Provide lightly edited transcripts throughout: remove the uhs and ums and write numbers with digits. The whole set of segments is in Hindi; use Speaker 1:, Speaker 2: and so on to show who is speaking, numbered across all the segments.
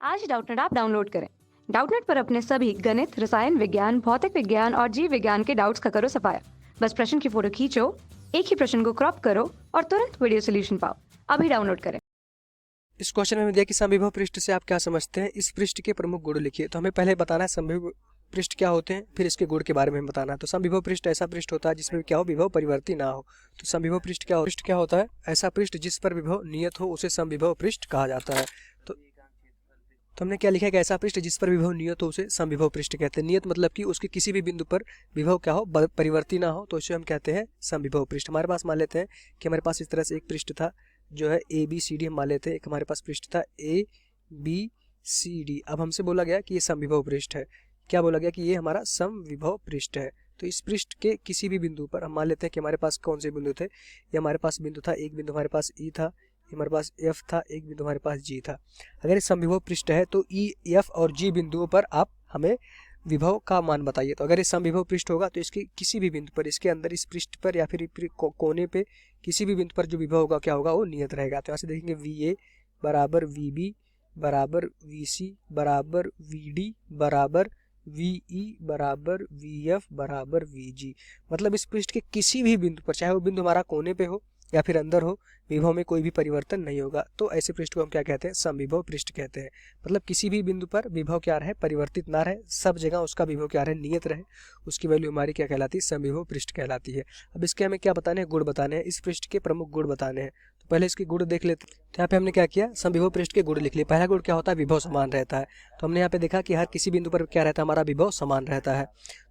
Speaker 1: आज ही डाउटनेट ऐप डाउनलोड करें। डाउटनेट पर अपने सभी गणित, रसायन विज्ञान, भौतिक विज्ञान और जीव विज्ञान के डाउट्स का करो सफाया। बस प्रश्न की फोटो खींचो, एक ही प्रश्न को क्रॉप करो और तुरंत वीडियो सोल्यूशन पाओ। अभी डाउनलोड करें।
Speaker 2: इस क्वेश्चन में हमें दिया कि समविभव पृष्ठ से आप क्या समझते हैं, इस पृष्ठ के प्रमुख गुण लिखिए। तो हमें पहले बताना है समविभव पृष्ठ क्या होते हैं, फिर इसके गुण के बारे में बताना है। तो समविभव पृष्ठ ऐसा पृष्ठ होता है जिसमें क्या हो, विभव परिवर्ती ना हो। तो समविभव पृष्ठ क्या होता है, ऐसा पृष्ठ जिस पर विभव नियत हो उसे समविभव पृष्ठ कहा जाता है। तो हमने क्या लिखा है कि ऐसा पृष्ठ जिस पर विभव नियत हो उसे समविभव पृष्ठ कहते हैं। नियत मतलब कि उसके किसी भी बिंदु पर विभव क्या हो, परिवर्ती ना हो, तो इसे हम कहते हैं समविभव पृष्ठ। हमारे पास मान लेते हैं कि हमारे पास इस तरह से एक पृष्ठ था जो है ABCD, हम मान लेते हैं एक हमारे पास पृष्ठ था ABCD। अब हमसे बोला गया कि ये समविभव पृष्ठ है। क्या बोला गया कि ये हमारा समविभव पृष्ठ है। तो इस पृष्ठ के किसी भी बिंदु पर हम मान लेते हैं कि हमारे पास कौन से बिंदु थे, ये हमारे पास बिंदु था, एक बिंदु हमारे पास E था, हमारे पास F था, एक बिंदु हमारे पास G था। अगर ये समविभव पृष्ठ है तो E, F और G बिंदुओं पर आप हमें विभव का मान बताइए। तो अगर ये समविभव पृष्ठ होगा तो इसके किसी भी बिंदु पर, इसके अंदर इस पृष्ठ पर या फिर कोने पे किसी भी बिंदु पर जो विभव होगा क्या होगा, वो नियत रहेगा। तो यहाँ से देखेंगे VA बराबर VB बराबर VC बराबर VD बराबर VE बराबर VF बराबर VG। मतलब इस पृष्ठ के किसी भी बिंदु पर, चाहे वो बिंदु हमारा कोने पे हो या फिर अंदर हो, विभव में कोई भी परिवर्तन नहीं होगा। तो ऐसे पृष्ठ को हम क्या कहते हैं, समविभव पृष्ठ कहते हैं। मतलब किसी भी बिंदु पर विभव क्या रहे, परिवर्तित ना रहे, सब जगह उसका विभव क्या रहे, नियत रहे, उसकी वैल्यू हमारी क्या कहलाती है, समविभव पृष्ठ कहलाती है। अब इसके हमें क्या बताने हैं, गुण बताने हैं, इस पृष्ठ के प्रमुख गुण बताने हैं। तो पहले इसके गुण देख लेते हैं। तो यहाँ पे हमने क्या किया, समविभव पृष्ठ के गुण लिख लिए। पहला गुण क्या होता है, विभव समान रहता है। तो हमने यहाँ पे देखा कि हर किसी बिंदु पर क्या रहता है, हमारा विभव समान रहता है।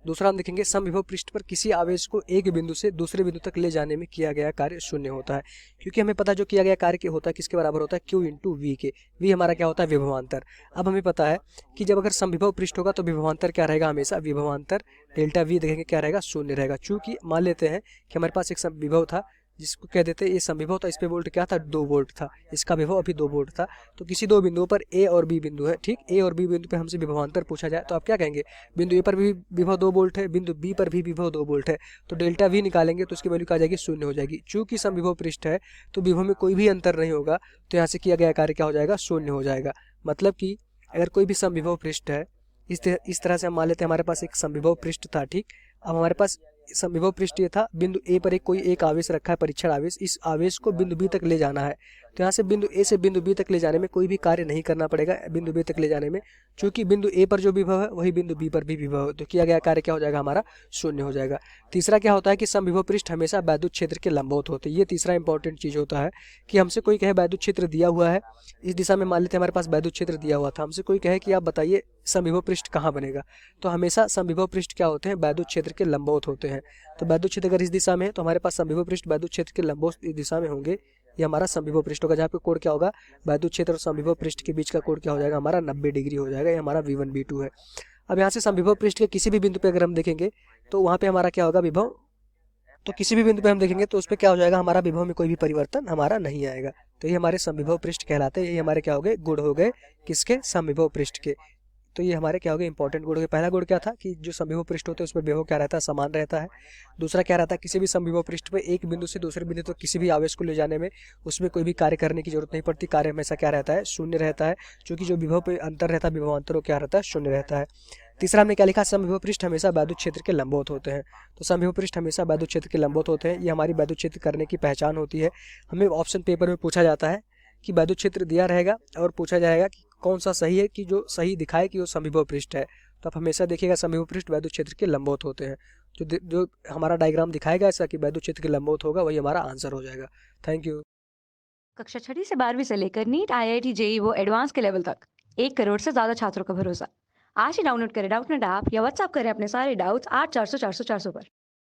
Speaker 2: दूसरा हम देखेंगे, समविभव पृष्ठ पर किसी आवेश को एक बिंदु से दूसरे बिंदु तक ले जाने में किया गया कार्य शून्य होता है। क्योंकि हमें पता जो किया गया कार्य क्या होता है, किसके बराबर होता है, Q इंटू V के। V हमारा क्या होता है, विभवांतर। अब हमें पता है कि जब अगर समविभव पृष्ठ होगा तो विभवांतर क्या रहेगा, हमेशा विभवांतर डेल्टा V देखेंगे क्या रहेगा, शून्य रहेगा। चूंकि मान लेते हैं कि हमारे पास एक विभव था जिसको कह देते हैं ये समविभव था, इस पे वोल्ट क्या था, 2 वोल्ट था, इसका विभव अभी 2 वोल्ट था। तो किसी दो बिंदुओं पर A और B बिंदु है, ठीक, A और B बिंदु पे हमसे विभवांतर पूछा जाए तो आप क्या कहेंगे, बिंदु A पर भी विभव 2 वोल्ट है, बिंदु B पर भी विभव 2 वोल्ट है, तो डेल्टा V निकालेंगे तो उसकी वैल्यू क्या आ जाएगी, शून्य हो जाएगी। चूंकि समविभव पृष्ठ है तो विभव में कोई भी अंतर नहीं होगा, तो यहाँ से किया गया कार्य क्या हो जाएगा, शून्य हो जाएगा। मतलब कि अगर कोई भी समविभव पृष्ठ है, इस तरह से हम मान लेते हैं हमारे पास एक समविभव पृष्ठ था, ठीक। अब हमारे पास समविभव पृष्ठ ये था, बिंदु A पर कोई एक आवेश रखा है, परीक्षण आवेश, इस आवेश को बिंदु B तक ले जाना है। तो यहाँ से बिंदु A से बिंदु B तक ले जाने में कोई भी कार्य नहीं करना पड़ेगा, बिंदु B तक ले जाने में, क्योंकि बिंदु A पर जो विभव है वही बिंदु B पर भी विभव है, तो किया गया कार्य क्या हो जाएगा, हमारा शून्य हो जाएगा। तीसरा क्या होता है कि समविभव पृष्ठ हमेशा वैद्युत क्षेत्र के लंबवत होते हैं। ये तीसरा इंपॉर्टेंट चीज होता है कि हमसे कोई कहे वैद्युत क्षेत्र दिया हुआ है, इस दिशा में मान लेते हैं हमारे पास वैद्युत क्षेत्र दिया हुआ था, हमसे कोई कहे कि आप बताइए समविभव पृष्ठ कहाँ बनेगा, तो हमेशा समविभव पृष्ठ क्या होते हैं, वैद्युत क्षेत्र के लंबवत होते हैं। तो वैद्युत क्षेत्र अगर इस दिशा में है तो हमारे पास समविभव पृष्ठ वैद्युत क्षेत्र के लंबवत इस दिशा में होंगे, ये हमारा समविभव पृष्ठ होगा, जहाँ पे कोण क्या होगा, वैद्युत क्षेत्र और समविभव पृष्ठ के बीच का कोण क्या हो जाएगा, हमारा 90 डिग्री हो जाएगा, ये हमारा V1 V2 है। अब यहाँ से समविभव पृष्ठ के किसी भी बिंदु पे अगर हम देखेंगे तो वहाँ पे हमारा क्या होगा, विभव, तो किसी भी बिंदु पे हम देखेंगे तो उस पर क्या हो जाएगा, हमारा विभव में कोई भी परिवर्तन हमारा नहीं आएगा। तो ये हमारे समविभव पृष्ठ कहलाते हैं, ये हमारे क्या हो गए, गुण हो गए, किसके, समविभव पृष्ठ के। तो ये हमारे क्या हो गए, इंपॉर्टेंट गुण हो गए। पहला गुण क्या था कि जो समविभव पृष्ठ होते हैं उस पर विभव क्या रहता है, समान रहता है। दूसरा क्या रहता है, किसी भी समविभव पृष्ठ पे एक बिंदु से दूसरे बिंदु तक किसी भी आवेश को ले जाने में उसमें कोई भी कार्य करने की जरूरत नहीं पड़ती, कार्य हमेशा क्या रहता है, शून्य रहता है, क्योंकि जो विभव पे अंतर रहता है, विभवांतर क्या रहता है, शून्य रहता है। तीसरा हमने क्या लिखा, समविभव पृष्ठ हमेशा वैद्युत क्षेत्र के लंबवत होते हैं। तो समविभव पृष्ठ हमेशा वैद्युत क्षेत्र के लंबवत होते हैं, ये हमारी वैद्युत क्षेत्र करने की पहचान होती है। हमें ऑप्शन पेपर में पूछा जाता है कि वैद्युत क्षेत्र दिया रहेगा और पूछा जाएगा कि कौन सा सही है, कि जो सही दिखाए कि वो समविभव पृष्ठ है। तो आप हमेशा देखिएगा समविभव पृष्ठ वैद्युत क्षेत्र के लंबवत होते हैं। जो हमारा डायग्राम दिखाएगा ऐसा कि वैद्युत क्षेत्र के लंबवत होगा, वही हमारा आंसर हो जाएगा। Thank you.
Speaker 1: कक्षा 6 से 12वीं से लेकर नीट, IIT, JEE वो एडवांस के लेवल तक 1 करोड़ से ज्यादा छात्रों का भरोसा। आज ही डाउनलोड करें डाउटनेट ऐप या व्हाट्सएप करें अपने सारे डाउट्स 8400 400 400 पर।